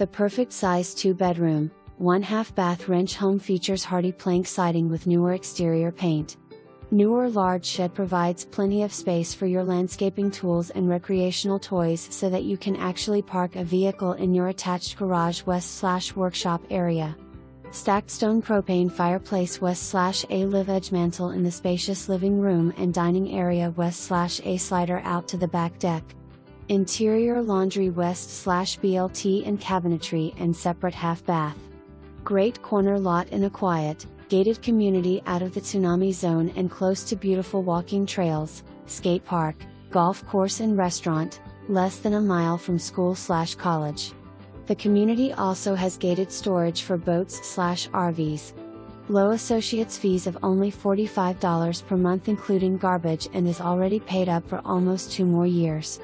The perfect size 2-bedroom, 1/2 bath ranch home features Hardi-Plank siding with newer exterior paint. Newer large shed provides plenty of space for your landscaping tools and recreational toys so that you can actually park a vehicle in your attached garage west/workshop area. Stacked stone propane fireplace west/a live edge mantle in the spacious living room and dining area west/a slider out to the back deck. Interior laundry west/blt-in cabinetry and separate half bath. Great corner lot in a quiet, gated community out of the tsunami zone and close to beautiful walking trails, skate park, golf course and restaurant, less than a mile from school/college. The community also has gated storage for boats/RVs. Low associates fees of only $45 per month including garbage and is already paid up for almost 2 more years.